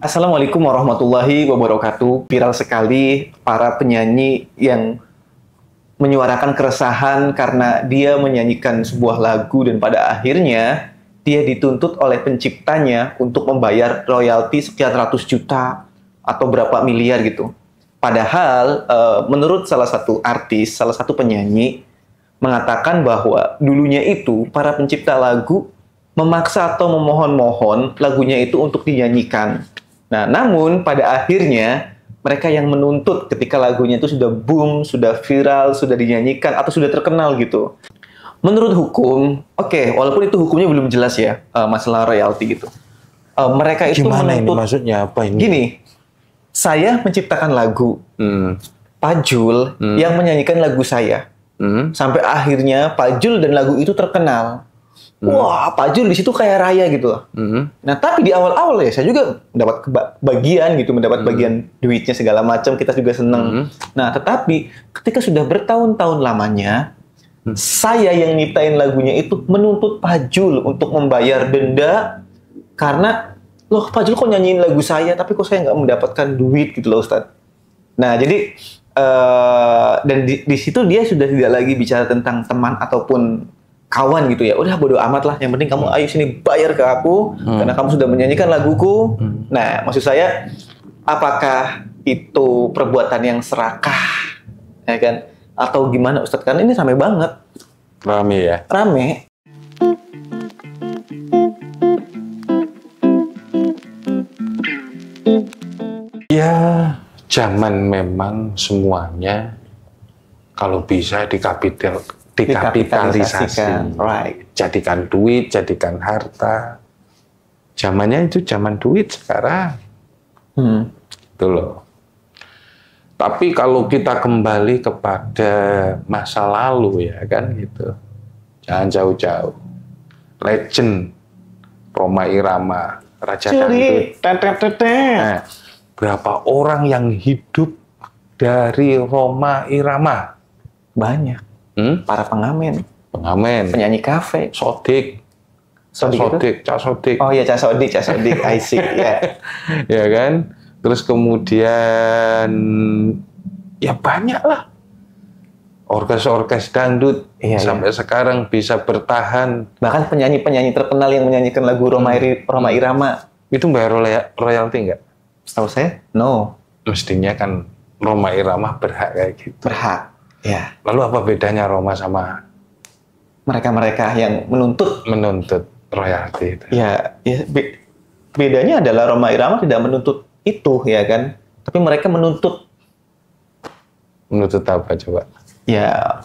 Assalamualaikum warahmatullahi wabarakatuh. Viral sekali para penyanyi yang menyuarakan keresahan karena dia menyanyikan sebuah lagu dan pada akhirnya dia dituntut oleh penciptanya untuk membayar royalti sekian ratus juta atau berapa miliar gitu. Padahal menurut salah satu artis, salah satu penyanyi mengatakan bahwa dulunya itu para pencipta lagu memaksa atau memohon-mohon lagunya itu untuk dinyanyikan. Nah, namun pada akhirnya mereka yang menuntut ketika lagunya itu sudah boom, sudah viral, sudah dinyanyikan atau sudah terkenal gitu. Menurut hukum, oke, walaupun itu hukumnya belum jelas ya, masalah royalti gitu. Mereka itu Gimana ini menuntut maksudnya apa ini? gini, saya menciptakan lagu, Pak Jul yang menyanyikan lagu saya. Sampai akhirnya Pak Jul dan lagu itu terkenal. Wah, Pak Jul di situ kaya raya gitu loh. Nah, tapi di awal-awal ya saya juga mendapat bagian gitu, mendapat bagian duitnya segala macam, kita juga seneng. Nah, tetapi ketika sudah bertahun-tahun lamanya, saya yang nyiptain lagunya itu menuntut Pak Jul untuk membayar denda karena loh Pak Jul kok nyanyiin lagu saya, tapi kok saya nggak mendapatkan duit gitu loh Ustadz. Nah, jadi dan di situ dia sudah tidak lagi bicara tentang teman ataupun kawan gitu ya. Udah bodo amat lah. Yang penting kamu ayo sini bayar ke aku karena kamu sudah menyanyikan laguku. Nah, maksud saya apakah itu perbuatan yang serakah, ya kan? Atau gimana Ustadz? Karena ini rame banget. Rame ya? Rame. Ya, zaman memang semuanya kalau bisa dikapitalisasi. Right. Jadikan duit, jadikan harta. Zamannya itu zaman duit sekarang. Itu loh. Tapi kalau kita kembali kepada masa lalu ya kan gitu. Jangan jauh-jauh. Legend Rhoma Irama, Raja Dangdut. Nah, berapa orang yang hidup dari Rhoma Irama? Banyak. Para pengamen. Penyanyi kafe. Sodik. Cak Sodik. Oh iya, Cak Sodik, I see. Ya. Ya kan? Terus kemudian ya banyak lah. Orkes dangdut sampai sekarang bisa bertahan. Bahkan penyanyi-penyanyi terkenal yang menyanyikan lagu Rhoma Irama. Itu bayar royalti nggak? Setahu saya, no. Mestinya kan Rhoma Irama berhak kayak gitu. Berhak, ya. Lalu apa bedanya Rhoma sama mereka-mereka yang menuntut royalti itu? Ya, bedanya adalah Rhoma Irama tidak menuntut itu, ya kan? Tapi mereka menuntut. Menuntut apa coba? Ya,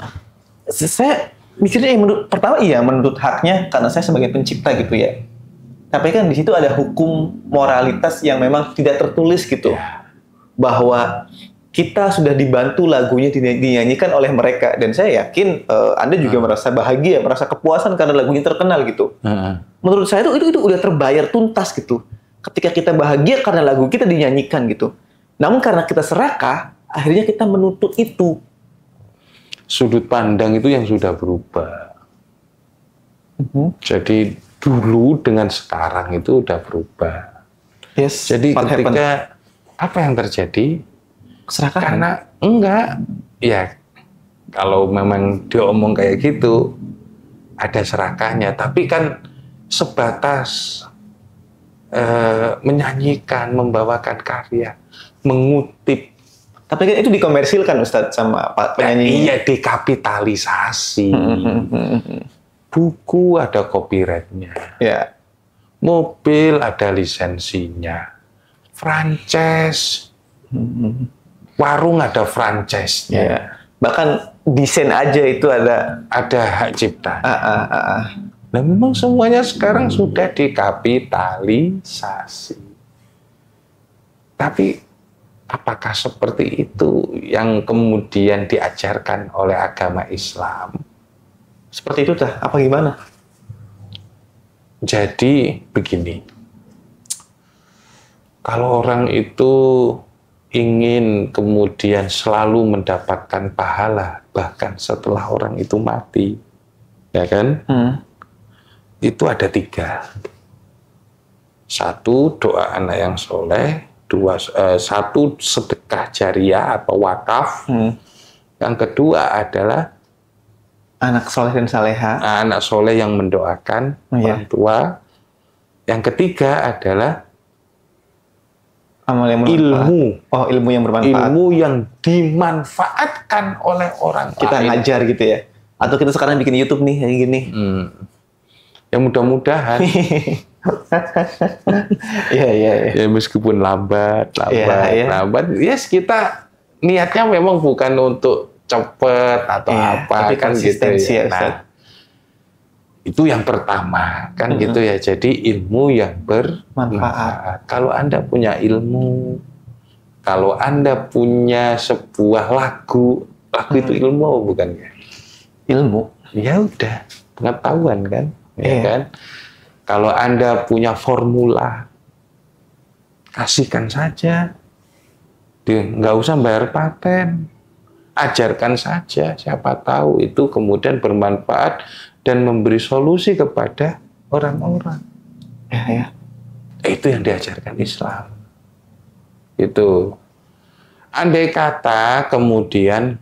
saya mikirnya pertama menuntut haknya karena saya sebagai pencipta gitu ya. Tapi kan di situ ada hukum moralitas yang memang tidak tertulis gitu. Bahwa kita sudah dibantu lagunya dinyanyikan oleh mereka. Dan saya yakin Anda juga merasa bahagia, merasa kepuasan karena lagunya terkenal gitu. Menurut saya itu udah terbayar tuntas gitu. Ketika kita bahagia karena lagu kita dinyanyikan gitu. Namun karena kita serakah, akhirnya kita menuntut itu. Sudut pandang itu yang sudah berubah. Jadi dulu dengan sekarang itu udah berubah. Yes. Jadi ketika apa yang terjadi? Keserakahan. Karena enggak, ya kalau memang diomong kayak gitu ada serakahnya, tapi kan sebatas menyanyikan, membawakan karya, mengutip. Tapi kan itu dikomersilkan Ustadz sama penyanyi. Iya, dikapitalisasi. Buku ada copyright-nya. Ya. Mobil ada lisensinya. Franchise. Warung ada franchise-nya. Ya. Bahkan desain aja itu ada hak cipta. Nah, memang semuanya sekarang sudah dikapitalisasi. Tapi apakah seperti itu yang kemudian diajarkan oleh agama Islam? Seperti itu dah, apa gimana? Jadi begini, kalau orang itu ingin kemudian selalu mendapatkan pahala bahkan setelah orang itu mati, ya kan? Itu ada 3. Satu, doa anak yang soleh. Dua, satu, sedekah jariah atau wakaf. Yang kedua adalah anak soleh dan saleha. Anak soleh yang mendoakan orang tua. Yang ketiga adalah amal yang bermanfaat. Ilmu. Oh, ilmu yang bermanfaat. Ilmu yang dimanfaatkan oleh orang kita lain. Ngajar gitu ya. Atau kita sekarang bikin YouTube nih kayak gini. Ya mudah-mudahan. Iya. Ya meskipun lambat. Yes, kita niatnya memang bukan untuk cepet atau apa kan gitu ya. Nah, itu yang pertama kan gitu ya. Jadi ilmu yang bermanfaat. Kalau Anda punya ilmu, kalau Anda punya sebuah lagu itu ilmu bukan ya? Ilmu. Ya udah, pengetahuan kan, ya kan? Kalau Anda punya formula, kasihkan saja. Nggak usah bayar paten. Ajarkan saja, siapa tahu itu kemudian bermanfaat dan memberi solusi kepada orang-orang. Ya. Itu yang diajarkan Islam. Itu. Andai kata kemudian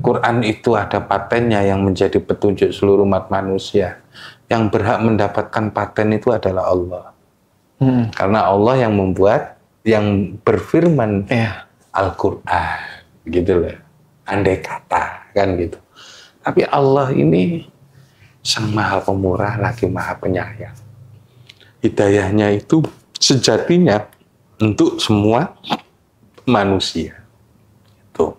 Quran itu ada patennya yang menjadi petunjuk seluruh umat manusia. Yang berhak mendapatkan paten itu adalah Allah. Karena Allah yang membuat, yang berfirman Al-Quran. Gitu loh. Andai kata, kan gitu. Tapi Allah ini Sang Maha Pemurah lagi Maha Penyayang. Hidayahnya itu sejatinya untuk semua manusia. Itu.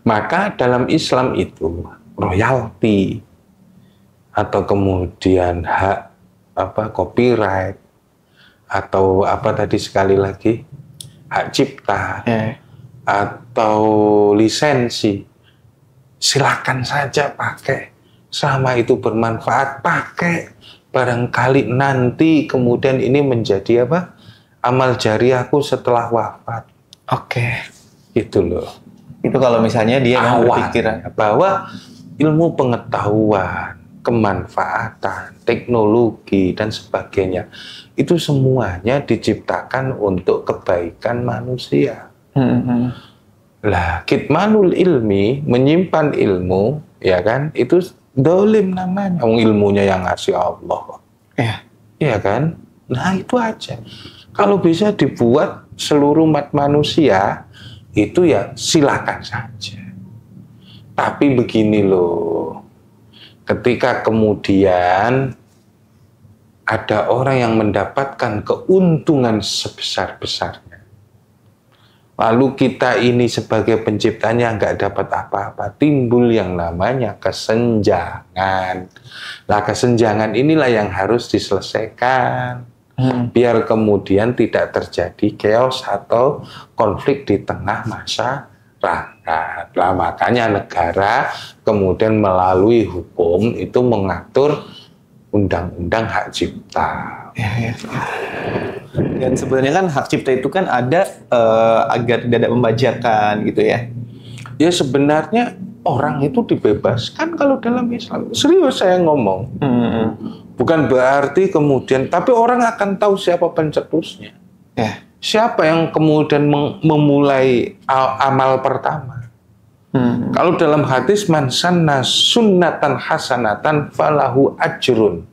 Maka dalam Islam itu royalti atau kemudian hak copyright atau tadi sekali lagi hak cipta atau lisensi, silakan saja pakai selama itu bermanfaat, pakai. Barangkali nanti kemudian ini menjadi amal jariahku setelah wafat. Itu loh. Itu kalau misalnya dia berpikiran bahwa ilmu pengetahuan, kemanfaatan, teknologi dan sebagainya itu semuanya diciptakan untuk kebaikan manusia. Lah, kitmanul ilmi, menyimpan ilmu, ya kan? Itu dolim namanya. Ilmunya yang ngasih Allah. Iya kan? Nah, itu aja. Kalau bisa dibuat seluruh umat manusia itu ya silakan saja. Tapi begini loh, ketika kemudian ada orang yang mendapatkan keuntungan sebesar-besarnya, lalu kita ini sebagai penciptanya nggak dapat apa-apa, timbul yang namanya kesenjangan. Nah, kesenjangan inilah yang harus diselesaikan. Biar kemudian tidak terjadi chaos atau konflik di tengah masyarakat. Nah, makanya negara kemudian melalui hukum itu mengatur undang-undang hak cipta. Dan sebenarnya kan hak cipta itu kan ada agar tidak ada pembajakan gitu ya. Ya sebenarnya orang itu dibebaskan kalau dalam Islam. Serius saya ngomong. Bukan berarti kemudian, tapi orang akan tahu siapa pencetusnya. Siapa yang kemudian memulai amal pertama. Kalau dalam hadis man sanna sunnatan hasanatan falahu ajrun.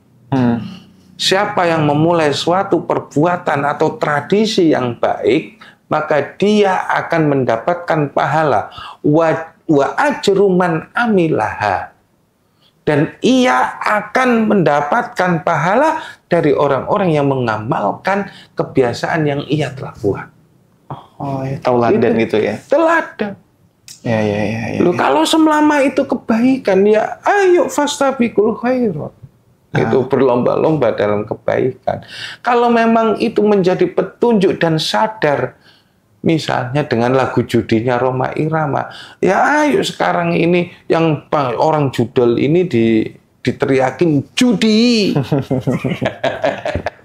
Siapa yang memulai suatu perbuatan atau tradisi yang baik, maka dia akan mendapatkan pahala. Wa ajru man amilaha. Dan ia akan mendapatkan pahala dari orang-orang yang mengamalkan kebiasaan yang ia telah buat. Tauladan gitu ya? Teladan. Ya. Loh, kalau selama itu kebaikan, ya ayo fastabiqul khairat. Itu berlomba-lomba dalam kebaikan. Kalau memang itu menjadi petunjuk dan sadar, misalnya dengan lagu judinya Rhoma Irama, ya ayo sekarang ini yang orang judul ini diteriakin judi.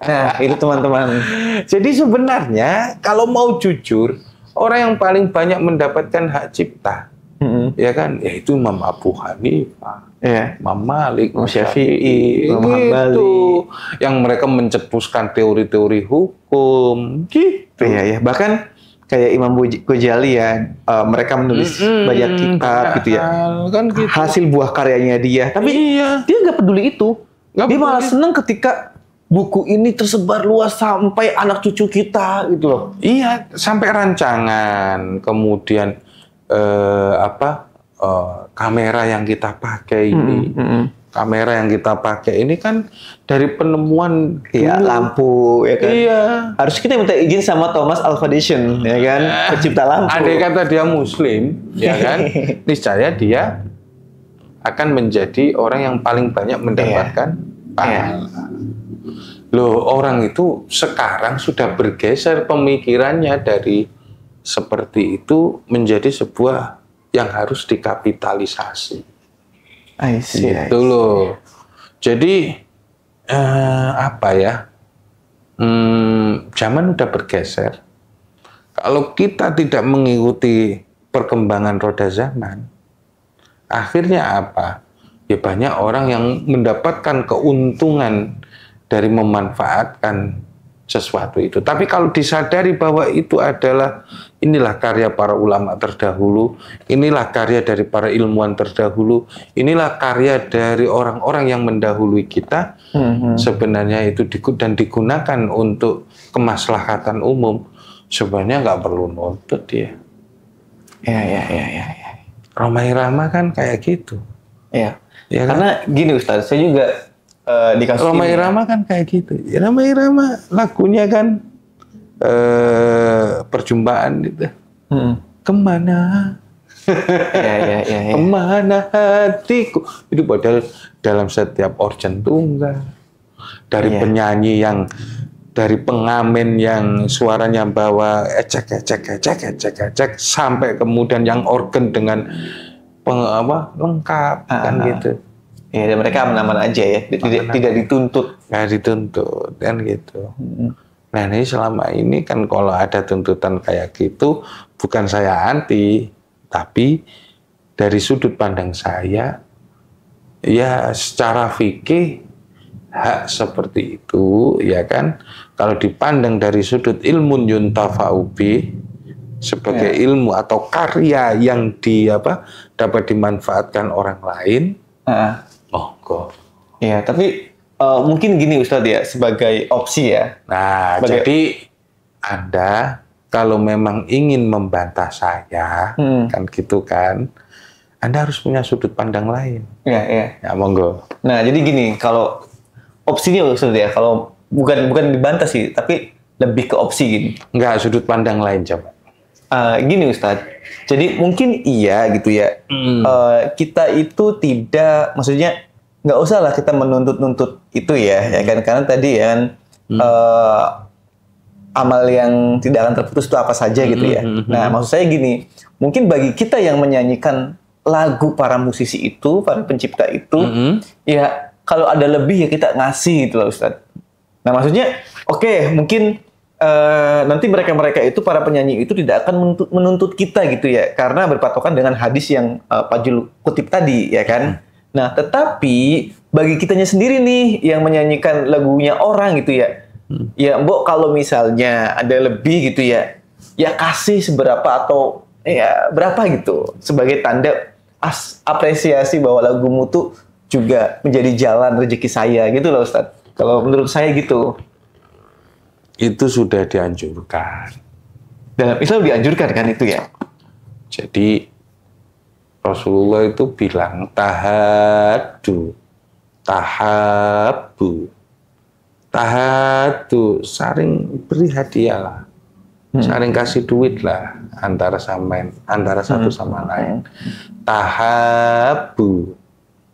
Nah, itu teman-teman. Jadi sebenarnya kalau mau jujur, orang yang paling banyak mendapatkan hak cipta, ya kan, yaitu Imam Abu Hanifah, Imam Malik, Imam Syafi'i, Imam gitu. Yang mereka mencetuskan teori-teori hukum, gitu. Iya. Bahkan kayak Imam Ghazali ya, mereka menulis banyak kitab gitu ya. Kan gitu. Hasil buah karyanya dia. Tapi dia nggak peduli itu. Dia malah senang ketika buku ini tersebar luas sampai anak cucu kita gitu loh. Iya, sampai rancangan, kemudian kamera yang kita pakai ini, kamera yang kita pakai ini kan dari penemuan lampu, ya kan? Iya. Harus kita minta izin sama Thomas Alva Edison, ya kan, pencipta lampu. Andai kata dia Muslim, ya kan, niscaya dia akan menjadi orang yang paling banyak mendapatkan pahala. Loh, orang itu sekarang sudah bergeser pemikirannya dari seperti itu menjadi sebuah yang harus dikapitalisasi. Gitu loh. Jadi zaman udah bergeser. Kalau kita tidak mengikuti perkembangan roda zaman, akhirnya apa? Ya banyak orang yang mendapatkan keuntungan dari memanfaatkan sesuatu itu. Tapi kalau disadari bahwa itu adalah inilah karya para ulama terdahulu, inilah karya dari para ilmuwan terdahulu, inilah karya dari orang-orang yang mendahului kita, sebenarnya itu digunakan untuk kemaslahatan umum, sebenarnya nggak perlu nuntut dia. Iya. Rhoma Irama kan kayak gitu. Iya. Ya, karena gini Ustaz, saya juga di kasus Rhoma Irama kan kayak gitu. Rhoma Irama lagunya kan perjumpaan itu. Kemana? Ya. Kemana hatiku? Itu padahal dalam setiap organ tunggal. Dari penyanyi yang, dari pengamen yang suaranya bawa ecek, sampai kemudian yang organ dengan lengkap kan gitu. Ya, dan mereka aman-aman aja ya, tidak dituntut. Nggak dituntut, kan gitu. Nah, ini selama ini kan kalau ada tuntutan kayak gitu, bukan saya anti, tapi dari sudut pandang saya, ya secara fikih, hak seperti itu, ya kan. Kalau dipandang dari sudut ilmu yuntafa'ubi, sebagai ilmu atau karya yang dapat dimanfaatkan orang lain, kok. Ya, tapi mungkin gini Ustadz ya, sebagai opsi ya. Nah, jadi Anda kalau memang ingin membantah saya, kan gitu kan, Anda harus punya sudut pandang lain. Iya. Ya, monggo. Nah, jadi gini, kalau opsinya Ustadz ya, kalau bukan dibantah sih, tapi lebih ke opsi gini. Enggak, sudut pandang lain coba. Gini Ustadz, jadi mungkin iya gitu ya, kita itu tidak, maksudnya nggak usah lah kita menuntut itu ya kan, karena tadi ya kan amal yang tidak akan terputus itu apa saja gitu ya. Nah maksud saya gini, mungkin bagi kita yang menyanyikan lagu para musisi itu, para pencipta itu, ya kalau ada lebih ya kita ngasih gitu loh Ustadz. Nah maksudnya oke, mungkin nanti mereka itu para penyanyi itu tidak akan menuntut kita gitu ya, karena berpatokan dengan hadis yang Pak Jul kutip tadi ya kan. Nah tetapi bagi kitanya sendiri nih yang menyanyikan lagunya orang gitu ya, ya Mbok kalau misalnya ada lebih gitu ya kasih seberapa atau ya berapa gitu sebagai tanda apresiasi bahwa lagumu tuh juga menjadi jalan rezeki saya gitu loh Ustadz. Kalau menurut saya gitu. Itu sudah dianjurkan. Dalam Islam dianjurkan kan itu ya. Jadi Rasulullah itu bilang tahadu, tahabu, saling beri hadiah lah, saling kasih duit lah antara satu sama lain. Tahabu,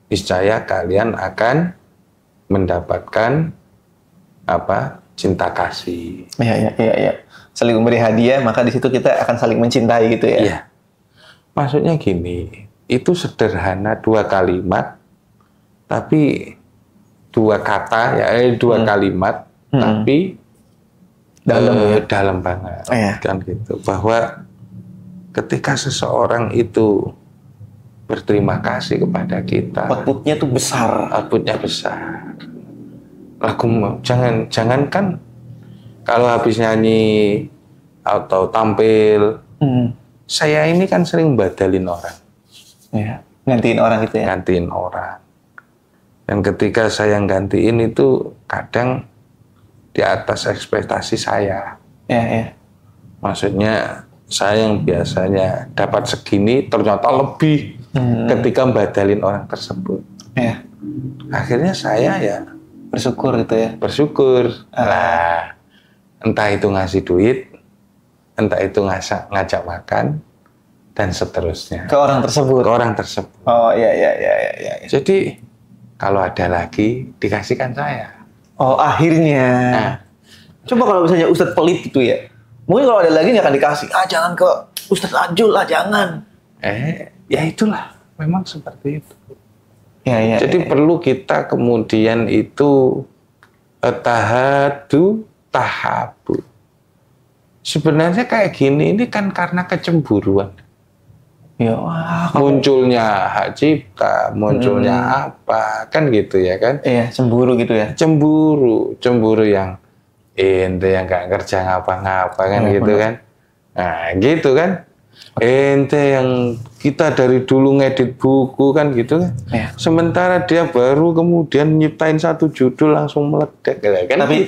niscaya kalian akan mendapatkan cinta kasih. Iya. Saling memberi hadiah, maka di situ kita akan saling mencintai gitu ya. Iya. Maksudnya gini, itu sederhana 2 kalimat, tapi 2 kata dua kalimat, tapi dalam banget. Kan gitu. Bahwa ketika seseorang itu berterima kasih kepada kita. Outputnya tuh besar. Outputnya besar. Lagu jangankan kalau habis nyanyi atau tampil, saya ini kan sering badalin orang. Ya, gantiin orang gitu ya. Gantiin orang. Dan ketika saya gantiin itu kadang di atas ekspektasi saya. Ya. Maksudnya saya yang biasanya dapat segini ternyata lebih ketika badalin orang tersebut. Ya. Akhirnya saya ya bersyukur gitu ya. Bersyukur. Nah, entah itu ngasih duit, entah itu ngajak makan, dan seterusnya. Ke orang tersebut. Oh iya. Jadi kalau ada lagi dikasihkan saya. Oh akhirnya. Nah, coba kalau misalnya Ustadz pelit gitu ya. Mungkin kalau ada lagi nggak akan dikasih. Jangan ke Ustadz Ajul lah, jangan. Ya itulah. Memang seperti itu. Jadi perlu kita kemudian itu tahabu. Sebenarnya kayak gini ini kan karena kecemburuan. Ya, munculnya hak cipta, munculnya apa, kan gitu ya kan? Iya, cemburu gitu ya. Cemburu yang ente yang gak kerja ngapa-ngapa kan gitu bener. Kan? Nah gitu kan? Ente yang kita dari dulu ngedit buku kan gitu kan? Ya. Sementara dia baru kemudian nyiptain satu judul langsung meledak kan? Tapi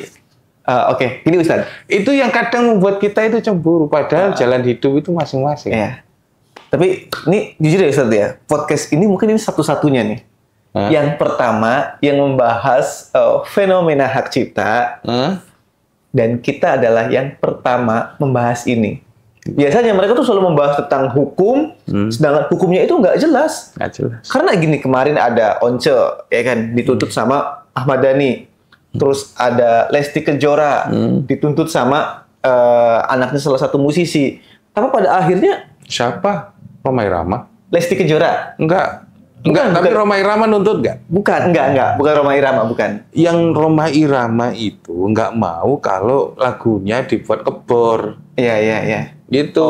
oke, gini Ustaz. Itu yang kadang membuat kita itu cemburu, padahal jalan hidup itu masing-masing. Iya. Tapi ini jujur ya Ustaz ya, podcast ini mungkin ini satu-satunya nih. Yang pertama yang membahas fenomena hak cipta, dan kita adalah yang pertama membahas ini. Biasanya mereka tuh selalu membahas tentang hukum, sedangkan hukumnya itu nggak jelas. Karena gini, kemarin ada Once, ya kan, dituntut sama Ahmad Dhani. Terus ada Lesti Kejora, dituntut sama anaknya salah satu musisi. Tapi pada akhirnya siapa? Rhoma Irama? Lesti Kejora? Enggak, tapi Rhoma Irama nuntut nggak? Bukan Rhoma Irama, bukan. Yang Rhoma Irama itu nggak mau kalau lagunya dibuat kebor. Iya. Gitu.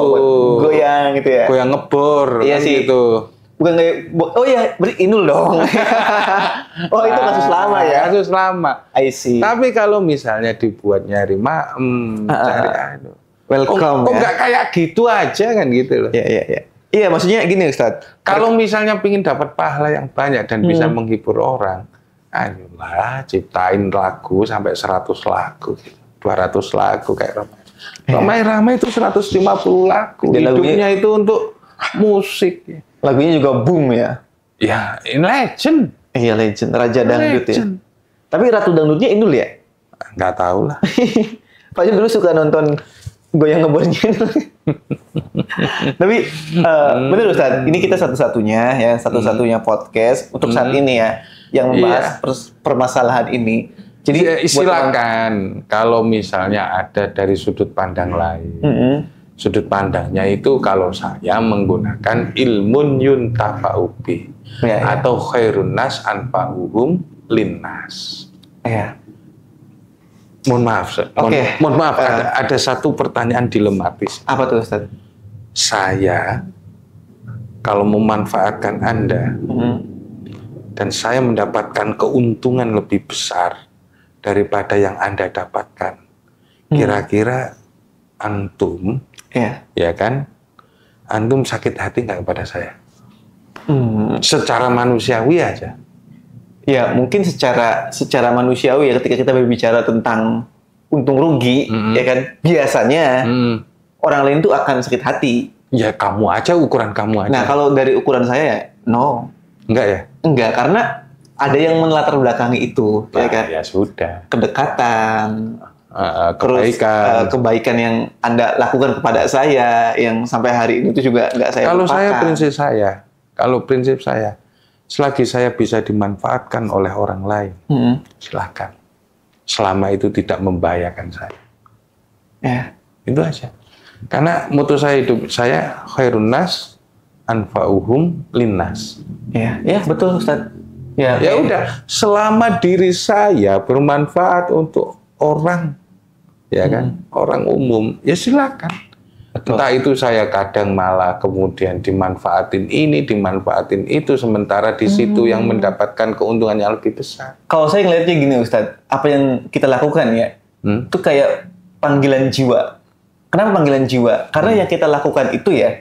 Goyang gitu ya. Goyang ngebor. Iya sih. Gitu. Bukan kayak, oh iya, berarti Inul dong. Oh itu kasus lama ya. Kasus lama. I see. Tapi kalau misalnya dibuat nyari cari welcome. Kok nggak kayak gitu aja kan gitu loh. Iya. Iya, maksudnya gini Ustaz. Kalau misalnya pingin dapat pahala yang banyak dan bisa menghibur orang, ayolah ciptain lagu sampai 100 lagu, 200 lagu kayak Rhoma Irama itu 150 lagu. Dan hidupnya itu untuk musik. Lagunya juga boom ya. Ya, ini legend. Iya, legend. Raja dangdut ya. Tapi Ratu Dangdutnya Inul ya? Nggak tahu lah. Pak Jun dulu suka nonton goyang ngebornya. Tapi bener Ustaz, ini kita satu-satunya podcast untuk saat ini ya yang membahas permasalahan ini. Jadi silakan kalau misalnya ada dari sudut pandang lain. Sudut pandangnya itu kalau saya menggunakan ilmun yuntafa'u bi atau khairun nas anfa'uhum linnas. Ya. Mohon maaf, ada satu pertanyaan dilematis. Apa tuh Ustaz? Saya kalau memanfaatkan Anda dan saya mendapatkan keuntungan lebih besar daripada yang Anda dapatkan, kira-kira antum, ya kan? Antum sakit hati nggak kepada saya? Secara manusiawi aja. Ya, mungkin secara manusiawi ya, ketika kita berbicara tentang untung rugi, ya kan, biasanya orang lain tuh akan sakit hati. Ya kamu aja, ukuran kamu aja. Nah, kalau dari ukuran saya ya, no. Enggak ya? Enggak, karena ada yang melatar belakangi itu, ya kan? Ya sudah. Kedekatan, kebaikan. Terus kebaikan yang Anda lakukan kepada saya, yang sampai hari ini itu juga nggak saya lupakan. Kalau prinsip saya, selagi saya bisa dimanfaatkan oleh orang lain, silakan. Selama itu tidak membahayakan saya. Ya. Itu aja. Karena moto saya hidup saya khairun nas anfa'uhum linnas. Ya betul Ustaz. Ya udah, selama diri saya bermanfaat untuk orang, ya kan, orang umum, ya silakan. Betul. Entah itu saya kadang malah kemudian dimanfaatin ini, dimanfaatin itu, sementara di situ yang mendapatkan keuntungan yang lebih besar. Kalau saya ngelihatnya gini Ustadz, apa yang kita lakukan ya, itu kayak panggilan jiwa. Kenapa panggilan jiwa? Karena yang kita lakukan itu ya,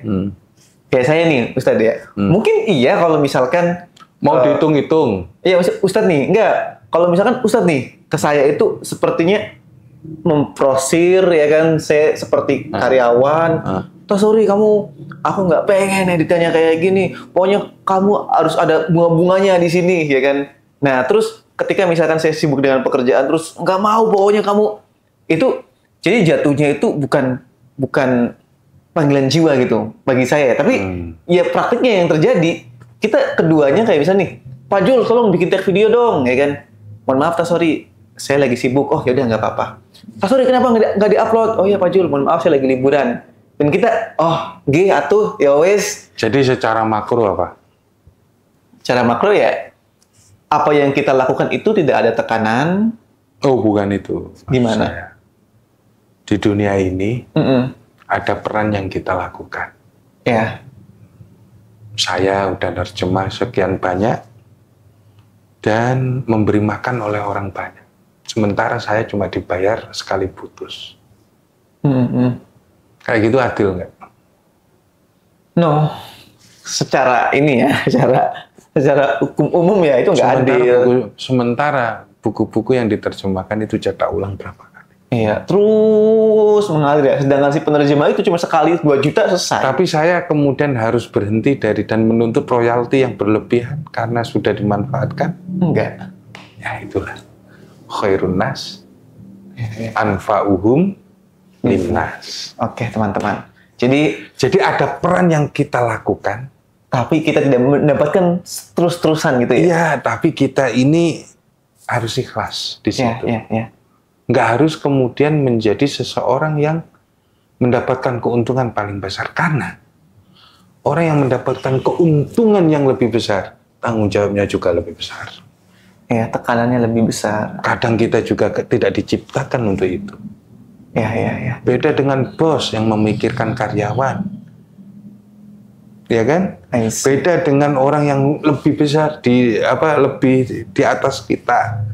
kayak saya nih Ustadz ya, mungkin iya kalau misalkan mau dihitung-hitung. Iya Ustadz nih, enggak. Kalau misalkan Ustadz nih, ke saya itu sepertinya memprosir ya kan, saya seperti karyawan. Toh sorry kamu, aku nggak pengen ditanya kayak gini. Pokoknya kamu harus ada bunga-bunganya di sini ya kan. Nah terus ketika misalkan saya sibuk dengan pekerjaan terus nggak mau, pokoknya kamu itu, jadi jatuhnya itu bukan panggilan jiwa gitu bagi saya. Tapi ya praktiknya yang terjadi, kita keduanya kayak misalnya nih, Pak Jul tolong bikin tag video dong ya kan. Mohon maaf, sorry saya lagi sibuk. Oh yaudah nggak apa-apa. Sorry kenapa nggak diupload? Oh ya Pak Jul, mohon maaf saya lagi liburan. Dan kita, atuh ya wes. Jadi secara makro apa? Secara makro ya, apa yang kita lakukan itu tidak ada tekanan. Oh bukan itu. Gimana? Saya. Di dunia ini ada peran yang kita lakukan. Ya. Saya udah nerjemah sekian banyak dan memberi makan oleh orang banyak. Sementara saya cuma dibayar sekali putus. Kayak gitu adil nggak? No. Secara ini ya, secara hukum umum ya itu nggak adil. Sementara buku-buku yang diterjemahkan itu cetak ulang berapa kali? Iya, terus mengalir ya. Sedangkan si penerjemah itu cuma sekali 2 juta selesai. Tapi saya kemudian harus berhenti dan menuntut royalti yang berlebihan karena sudah dimanfaatkan? Enggak. Ya itulah. Khairun nas anfa'uhum linnas. Oke, teman-teman. Jadi ada peran yang kita lakukan, tapi kita tidak mendapatkan terus-terusan gitu ya. Iya, tapi kita ini harus ikhlas di situ. Iya. Nggak harus kemudian menjadi seseorang yang mendapatkan keuntungan paling besar, karena orang yang mendapatkan keuntungan yang lebih besar, tanggung jawabnya juga lebih besar. Ya, tekanannya lebih besar. Kadang kita juga tidak diciptakan untuk itu. Ya. Beda dengan bos yang memikirkan karyawan. Ya kan? Beda dengan orang yang lebih besar lebih di atas kita.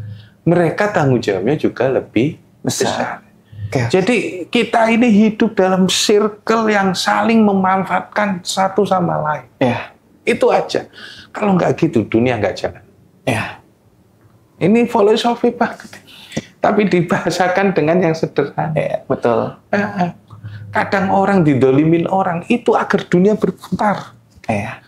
Mereka tanggung jawabnya juga lebih besar. Jadi kita ini hidup dalam circle yang saling memanfaatkan satu sama lain. Ya. Itu aja. Kalau nggak gitu, dunia nggak jalan. Ya. Ini filosofi banget. Tapi dibahasakan dengan yang sederhana. Ya, betul. Kadang orang didolimin orang, itu agar dunia berputar. Ya.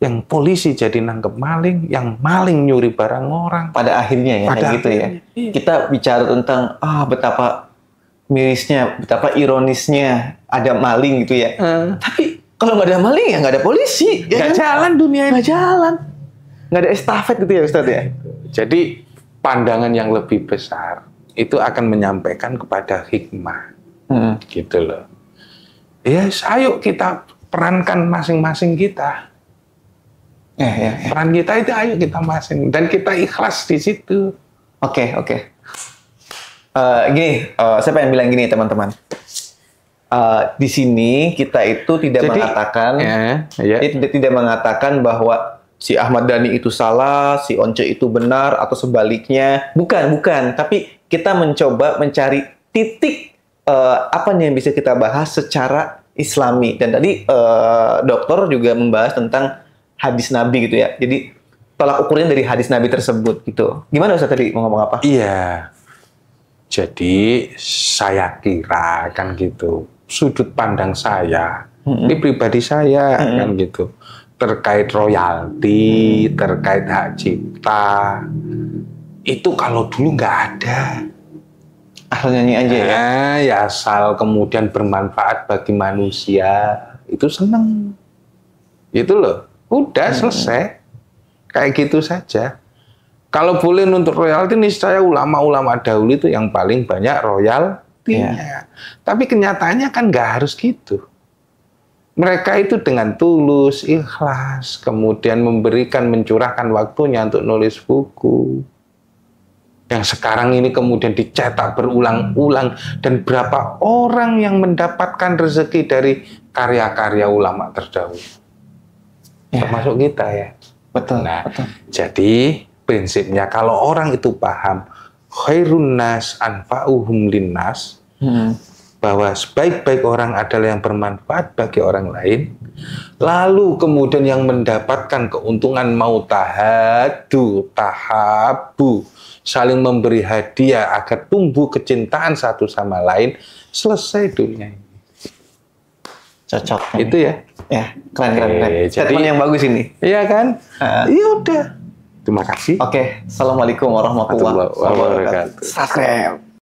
Yang polisi jadi nangkep maling, yang maling nyuri barang orang. Pada akhirnya ya, kayak gitu ya. Iya. Kita bicara tentang, betapa mirisnya, betapa ironisnya ada maling gitu ya. Tapi kalau nggak ada maling ya nggak ada polisi. Nggak jalan dunia ini. Nggak jalan. Nggak ada estafet gitu ya Ustadz ya. Jadi pandangan yang lebih besar itu akan menyampaikan kepada hikmah. Gitu loh. Ya, ayo kita perankan masing-masing kita. Ya. Peran kita itu ayo kita masing, dan kita ikhlas di situ. Oke. Saya pengen bilang gini teman-teman. Di sini kita itu tidak mengatakan, tidak mengatakan bahwa si Ahmad Dhani itu salah, si Once itu benar, atau sebaliknya. Bukan. Tapi kita mencoba mencari titik apa nih yang bisa kita bahas secara Islami. Dan tadi dokter juga membahas tentang hadis Nabi gitu ya. Jadi tolak ukurnya dari hadis Nabi tersebut gitu. Gimana Ustaz tadi mau ngomong apa? Iya. Jadi saya kira kan gitu. Sudut pandang saya, ini pribadi saya kan gitu. Terkait royalti, terkait hak cipta, itu kalau dulu nggak ada. Asal nyanyi aja ya? Ya asal kemudian bermanfaat bagi manusia, itu seneng. Itu loh, udah selesai. Kayak gitu saja. Kalau boleh nuntut royalti, niscaya ulama-ulama dahulu itu yang paling banyak royaltinya. Tapi kenyataannya kan nggak harus gitu. Mereka itu dengan tulus, ikhlas, kemudian mencurahkan waktunya untuk nulis buku. yang sekarang ini kemudian dicetak berulang-ulang, dan berapa orang yang mendapatkan rezeki dari karya-karya ulama terdahulu, termasuk kita ya. Betul. Nah, betul. Jadi prinsipnya kalau orang itu paham khairun nas anfa'uhum linnas, bahwa sebaik-baik orang adalah yang bermanfaat bagi orang lain, lalu kemudian yang mendapatkan keuntungan mau tahabu, saling memberi hadiah agar tumbuh kecintaan satu sama lain, selesai dunia ini. Cocok. Itu ya. Ya, keren. Statement yang bagus ini. Iya kan? Iya udah. Terima kasih. Oke, Assalamualaikum warahmatullahi wabarakatuh. Subscribe.